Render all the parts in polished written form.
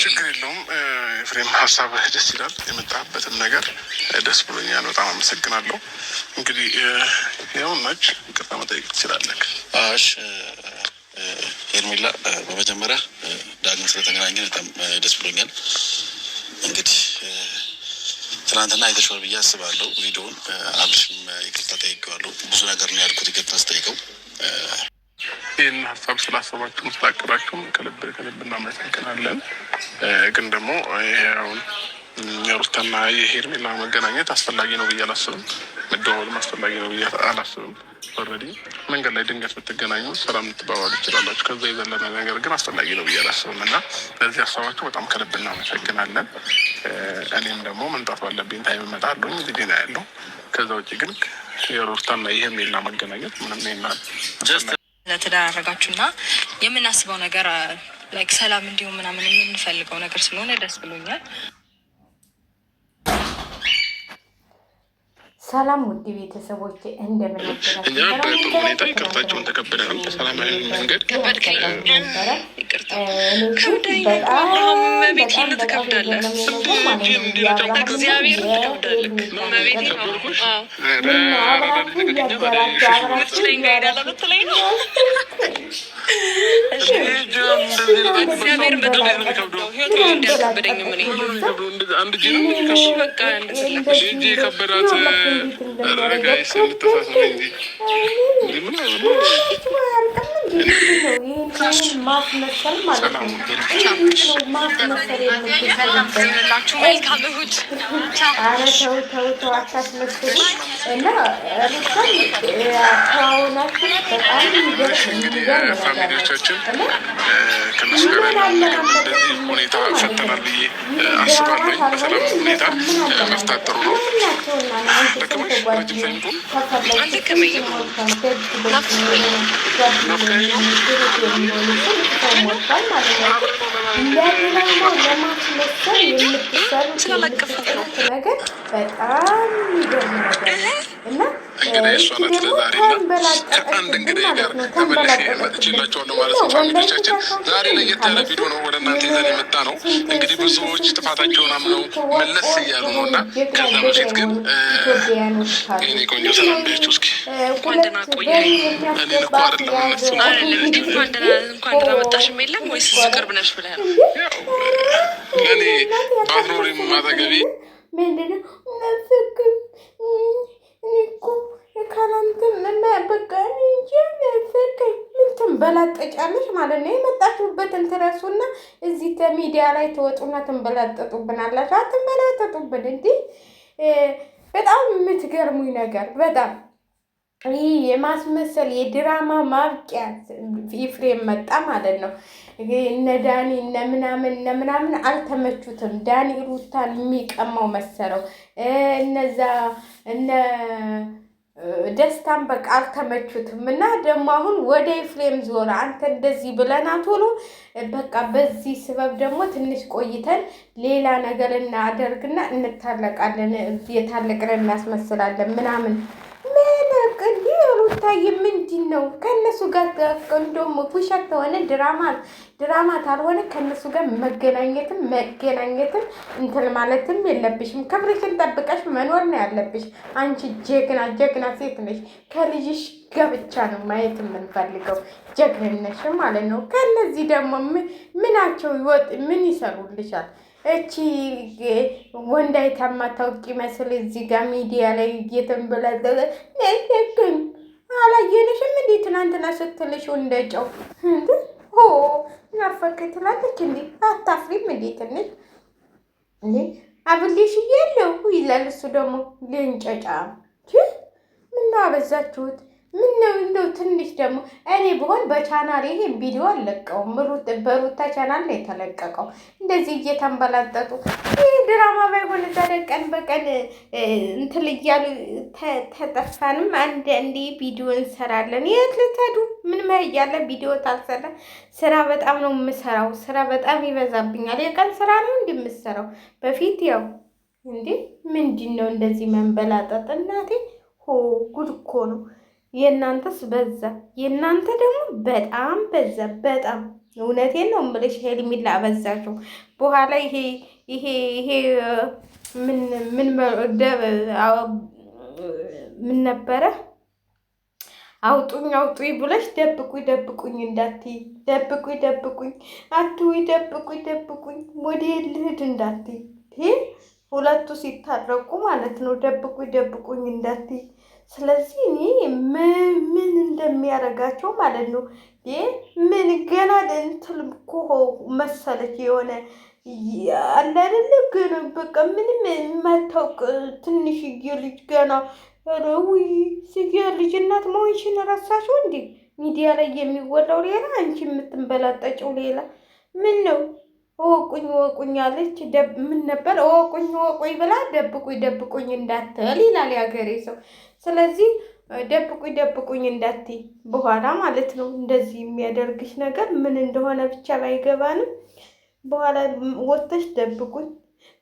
ችግር የለውም። ኤፍሬም ሀሳብ ደስ ይላል። የመጣበትም ነገር ደስ ብሎኛል። በጣም አመሰግናለሁ። እንግዲህ ያው ናች ይቅርታ መጠየቅ ትችላለህ። እሺ ሄርሜላ፣ በመጀመሪያ ዳግም ስለተገናኘን በጣም ደስ ብሎኛል። እንግዲህ ትናንትና አይተሽዋል ብዬ አስባለሁ ቪዲዮውን። አብርሽም ይቅርታ ጠይቀዋለሁ። ብዙ ነገር ነው ያልኩት ይቅርታ ስጠይቀው። ይህን ሀሳብ ስላሰባችሁም ስላቀዳችሁም ከልብ እናመሰግናለን። ግን ደግሞ ይሄ አሁን የሩታና የሄርሜላ መገናኘት አስፈላጊ ነው ብዬ አላስብም። መደዋወልም አስፈላጊ ነው ብዬ አላስብም። ኦልሬዲ መንገድ ላይ ድንገት ብትገናኙ ሰላም ልትባባሉ ትችላላችሁ። ከዛ የዘለለ ነገር ግን አስፈላጊ ነው ብዬ አላስብም እና ለዚህ ሀሳባችሁ በጣም ከልብ እናመሰግናለን። እኔም ደግሞ መምጣት ባለብኝ ታይም እመጣለሁ። እንግዲህ ነው ያለው። ከዛ ውጭ ግን የሩታና የሄርሜላ መገናኘት ምንም ይናል ለተደራረጋችሁና የምናስበው ነገር ላይክ ሰላም እንዲሁም ምናምን የምንፈልገው ነገር ስለሆነ ደስ ብሎኛል። ሰላም ውድ ቤተሰቦች እንደምን አደራችሁ? እኛ በጥሩ ሁኔታ ይቅርታቸውን ተቀብለናል። በሰላማዊ መንገድ ከበዳት ረጋይስ ልተሳሰብ እንጂ ማስመሰል ማለት ነው። ማስመሰል ተው አታስመስሉ እና ተዋውናችሁ በጣም ፋሚሊዎቻችን ከነሱ ጋር እንደዚህ ሁኔታ ፈተናል ብዬ አስባለሁ። በሰላም ሁኔታ መፍታት ጥሩ ነው። ነገር በጣም ይገርም ነገር እና እንግዲህ እሷ ናት ለዛሬና ከአንድ እንግዲህ ጋር ተመልሼ መጥቼላችኋለሁ ማለት ነው። ፋሚሊዎቻችን ዛሬ ለየት ያለ ቪዲዮ ነው ወደ እናንተ ይዘን የመጣ ነው። እንግዲህ ብዙዎች ጥፋታቸውን አምነው መለስ እያሉ ነው እና ከዛ በፊት ግን የኔ ቆንጆ ሰላም ቤያችሁ እስኪ እንኳን ደህና ቆየህ። እኔን እኮ አይደለም እነሱ ነው እንኳን ደህና መጣሽም የለም ወይስ ቅርብ ነሽ ብለህ ነው? ያው ለእኔ ባትኖሪም ማጠገቤ ምንድነው ትንበላጠጫለሽ ማለት ነው። የመጣችሁበትን ትረሱና እዚህ ሚዲያ ላይ ትወጡና ትንበላጠጡብናላችሁ። አትንበላጠጡብን እንዴ! በጣም የምትገርሙኝ ነገር በጣም ይህ የማስመሰል የድራማ ማብቂያ ኤፍሬም መጣ ማለት ነው። እነ ዳኒ እነ ምናምን አልተመቹትም። ዳኒ ሩታን የሚቀማው መሰለው። እነዛ እነ ደስታን በቃ አልተመቹትም። እና ደግሞ አሁን ወደ ኤፍሬም ዞረ። አንተ እንደዚህ ብለና ቶሎ በቃ በዚህ ስበብ ደግሞ ትንሽ ቆይተን ሌላ ነገር እናደርግና እንታለቃለን፣ የታለቅን እናስመስላለን ምናምን እንዲ ሩታዬ ምንድን ነው ከእነሱ ጋር እንደውም ውሸት ከሆነ ድራማ ካልሆነ ከእነሱ ጋር መገናኘትም እንትን ማለትም የለብሽም። ክብርሽን ጠብቀሽ መኖር ነው ያለብሽ። አንቺ ጀግና ሴት ነሽ። ከልጅሽ ጋር ብቻ ነው ማየት የምንፈልገው ጀግንነሽ ማለት ነው። ከእነዚህ ደግሞ ምናቸው ምን ይሰሩልሻል? እቺ ወንዳይ ታማታውቂ መስል እዚህ ጋር ሚዲያ ላይ እየተንበላዘለ ነከኝ አላየንሽም እንዴ? ትናንትና ስትልሽ እንደጨው እንዴ ናፈቀ ትላለች እንዴ? አታፍሪም እንዴ? ትንሽ እንዴ አብልሽ እያለው ይላል እሱ ደግሞ ልንጨጫ ምነው አበዛችሁት? ምነው እንደው ትንሽ ደግሞ እኔ ብሆን በቻናል ይሄን ቪዲዮ አልለቀውም። በሩታ ቻናል ነው የተለቀቀው። እንደዚህ እየተንበላጠጡ ይህ ድራማ ባይሆን ዛሬ ቀን በቀን እንትን እያሉ ተጠፋንም አንድ ቪዲዮ እንሰራለን። የት ልትሄዱ? ምን ያለ ቪዲዮ ታልሰራ ስራ በጣም ነው የምሰራው። ስራ በጣም ይበዛብኛል። የቀን ስራ ነው እንደምሰራው በፊት ያው እንዴ ምንድን ነው እንደዚህ መንበላጠጥ? እናቴ ጉድ እኮ ነው። የእናንተስ በዛ። የእናንተ ደግሞ በጣም በዛ። በጣም እውነቴን ነው የምልሽ ሄርሜላ አበዛሽው። በኋላ ይሄ ምን ምን ምን ነበረ አውጡኝ አውጡኝ ብለሽ ደብቁኝ እንዳትይ፣ ደብቁኝ አትውይ፣ ደብቁኝ ወደ ልሂድ እንዳትይ። ሁለቱ ሲታረቁ ማለት ነው። ደብቁኝ እንዳትይ። ስለዚህ እኔ ምን እንደሚያደርጋቸው ማለት ነው። ምን ገና እንትን እኮ መሰለች የሆነ አለ አይደለ? ግን በቃ ምንም የማታውቅ ትንሽዬ ልጅ ገና ውይ ስያ ልጅ እናት መሆንሽን ረሳሽው እንዴ? ሚዲያ ላይ የሚወራው ሌላ፣ አንቺ የምትንበላጠጭው ሌላ። ምን ነው እወቁኝ አለች። ምን ነበር እወቁኝ ብላ ደብቁኝ እንዳትል ይላል ያገሬ ሰው። ስለዚህ ደብቁኝ እንዳትይ በኋላ ማለት ነው። እንደዚህ የሚያደርግሽ ነገር ምን እንደሆነ ብቻ ባይገባንም በኋላ ወጥተሽ ደብቁኝ፣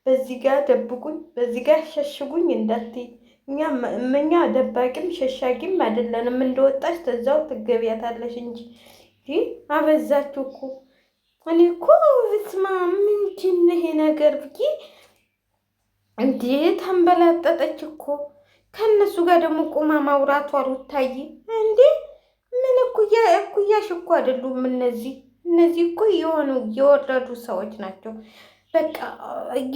በዚህ ጋር ደብቁኝ፣ በዚህ ጋር ሸሽጉኝ እንዳትይ። እኛ ደባቂም ሸሻጊም አይደለንም። እንደወጣች ተዛው ትገቢያታለሽ እንጂ አበዛችሁ እኮ። እኔ እኮ ብትማ ምንድን ነው ይሄ ነገር ብዬ እንዴ ተንበላጠጠች እኮ። ከእነሱ ጋር ደግሞ ቁማ ማውራቷ ሩታዬ እንዴ ምን እኩያሽ እኮ አይደሉም እነዚህ እኮ የወረዱ ሰዎች ናቸው። በቃ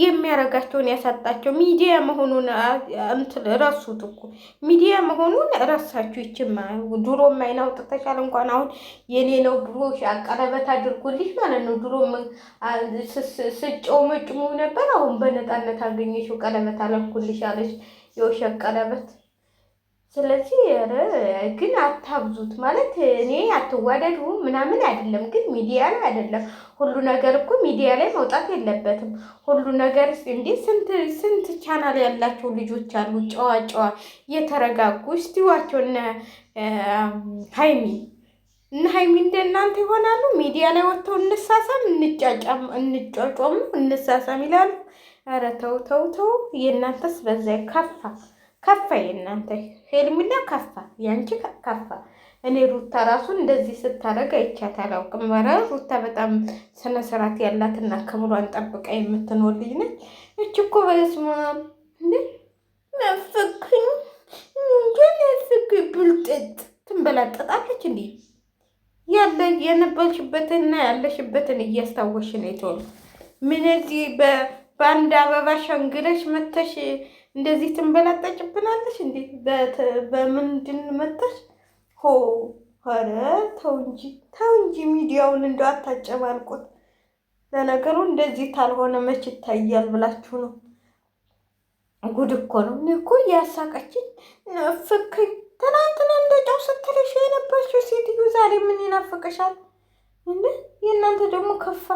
የሚያረጋቸውን ያሳጣቸው ሚዲያ መሆኑን ረሱት እኮ። ሚዲያ መሆኑን ረሳችሁ። ይችማ ድሮ ማይን አውጥተሻል። እንኳን አሁን የኔ ነው ብሎ ቀለበት አድርጎልሽ ማለት ነው። ድሮ ስጨው መጭሙ ነበር። አሁን በነፃነት አገኘሽው ቀለበት አለኩልሽ አለሽ፣ የውሸት ቀለበት። ስለዚህ ግን አታብዙት ማለት እኔ አትዋደዱ ምናምን አይደለም፣ ግን ሚዲያ ላይ አይደለም ሁሉ ነገር እኮ ሚዲያ ላይ መውጣት የለበትም ሁሉ ነገር። እንዴ ስንት ቻናል ያላቸው ልጆች አሉ፣ ጨዋ እየተረጋጉ። እስቲዋቸው እነ ሀይሚ እንደናንተ ይሆናሉ። ሚዲያ ላይ ወጥተው እንሳሳም እንጫጫም እንሳሳም ይላሉ። ኧረ ተው፣ የእናንተስ በዛ ከፋ የእናንተ ሄርሜላ ከፋ፣ ያንቺ ከፋ። እኔ ሩታ ራሱ እንደዚህ ስታደርግ አይቻት አላውቅም። ኧረ ሩታ በጣም ስነ ስርዓት ያላትና ክብሯን ጠብቃ የምትኖር ልጅ ነች። እች እኮ በስመ አብ እንዴ ናፈኩኝ ብልጥጥ ትንበላጠጣለች እንዴ። የነበርሽበትንና ያለሽበትን እያስታወሽ ነው የተወሉ። ምን እዚህ በአንድ አበባ ሸንግለሽ መተሽ እንደዚህ ትንበላጠጭብናለሽ እንዴ? በምንድን መተሽ ኧረ ተው እንጂ ሚዲያውን እንደው አታጨማልቁት። ለነገሩ እንደዚህ ካልሆነ መች ይታያል ብላችሁ ነው። ጉድ እኮ ነው። እኔ እኮ እያሳቀችኝ ናፈቀኝ። ትናንትና እንደ ጨው ስትልሽ የነበርሽው ሴትዮ ዛሬ ምን ይናፍቅሻል እንዴ? የእናንተ ደግሞ ከፋ።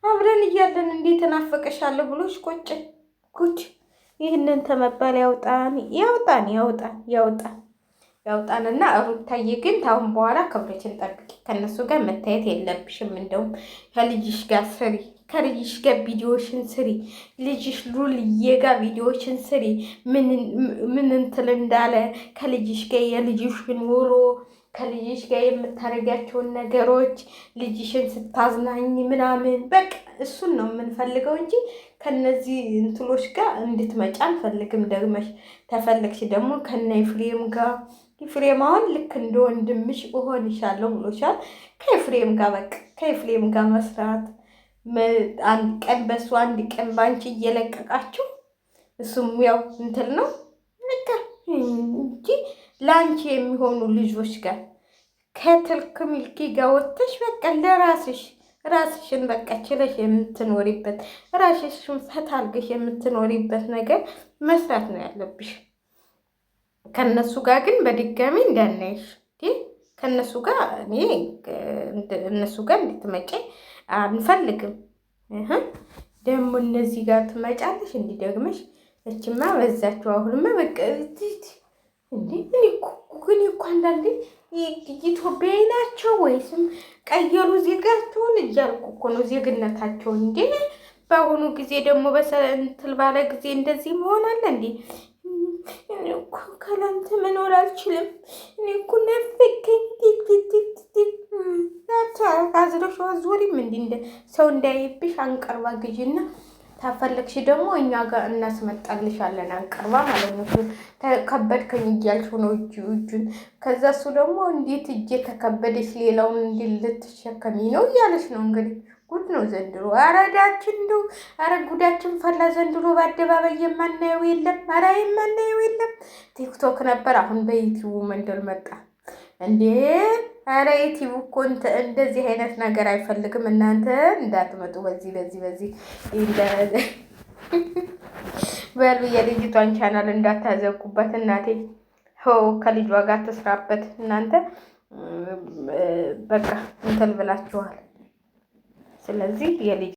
አብረን እያለን እንዴት እናፍቅሻለሁ ብሎሽ ቆጨ ጉድ። ይህንን ተመባል ያውጣንና ሩታዬ ግን ታሁን በኋላ ክብርሽን ጠብቂ። ከነሱ ጋር መታየት የለብሽም። እንደውም ከልጅሽ ጋር ስሪ፣ ከልጅሽ ጋር ቪዲዮሽን ስሪ። ልጅሽ ሉልዬ ጋር ቪዲዮሽን ስሪ። ምን እንትል እንዳለ ከልጅሽ ጋር የልጅሽን ውሎ ከልጅሽ ጋር የምታደርጋቸውን ነገሮች ልጅሽን ስታዝናኝ ምናምን በቃ እሱን ነው የምንፈልገው እንጂ ከነዚህ እንትሎች ጋር እንድትመጫ አንፈልግም። ደግመሽ ተፈለግሽ ደግሞ ከነ ኤፍሬም ጋር ኤፍሬም አሁን ልክ እንደ ወንድምሽ እሆንሻለሁ ብሎሻል። ከኤፍሬም ጋር በቃ ከኤፍሬም ጋር መስራት አንድ ቀን በሱ አንድ ቀን ባንቺ እየለቀቃችሁ እሱም ያው እንትል ነው እንጂ ለአንቺ የሚሆኑ ልጆች ጋር ከትልክ ሚልኪ ጋር ወጥተሽ በቃ ራስሽን በቃ ችለሽ የምትኖሪበት ራስሽን ፈታ አድርገሽ የምትኖሪበት ነገር መስራት ነው ያለብሽ። ከነሱ ጋር ግን በድጋሚ እንዳናይሽ ከነሱ ጋር እነሱ ጋር እንድትመጪ አንፈልግም። ደግሞ እነዚህ ጋር ትመጫለሽ እንዲደግመሽ እችማ በዛቸው። አሁንማ በቃ እንዴ ግን እኮ አንዳንዴ ኢትዮጵያዊ ናቸው ወይስም ቀየሩ ዜጋቸውን እያልኩ እኮ ነው ዜግነታቸውን። እንዴ በአሁኑ ጊዜ ደግሞ በሰንትል ባለ ጊዜ እንደዚህ መሆን አለ እንዴ? እኔ እኮ ካላንተ መኖር አልችልም። እኔ እኮ ናፈቀኝ። አዝረሽ አዞሪም እንደ ሰው እንዳይብሽ አንቀርባ ግዢና ታፈለግሽ ደግሞ እኛ ጋር እናስመጣልሻለን። አንቀርባ ማለት ነው። ከበድከኝ እያልሽ ነው እጁን። ከዛ እሱ ደግሞ እንዴት እጄ ተከበደች ሌላውን እንዲ ልትሸከሚ ነው እያለች ነው እንግዲህ። ጉድ ነው ዘንድሮ። አረዳችን እንደው አረ ጉዳችን ፈላ ዘንድሮ። በአደባባይ የማናየው የለም። አረ የማናየው የለም። ቲክቶክ ነበር፣ አሁን በዩቲዩብ መንደል መጣ እንዴ! አረ ዩቲዩብ እኮ እንደዚህ አይነት ነገር አይፈልግም። እናንተ እንዳትመጡ በዚህ በል የልጅቷን ቻናል እንዳታዘጉበት እናቴ። ከልጇ ጋር ተስራበት እናንተ። በቃ እንትን ብላችኋል። ስለዚህ የልጅ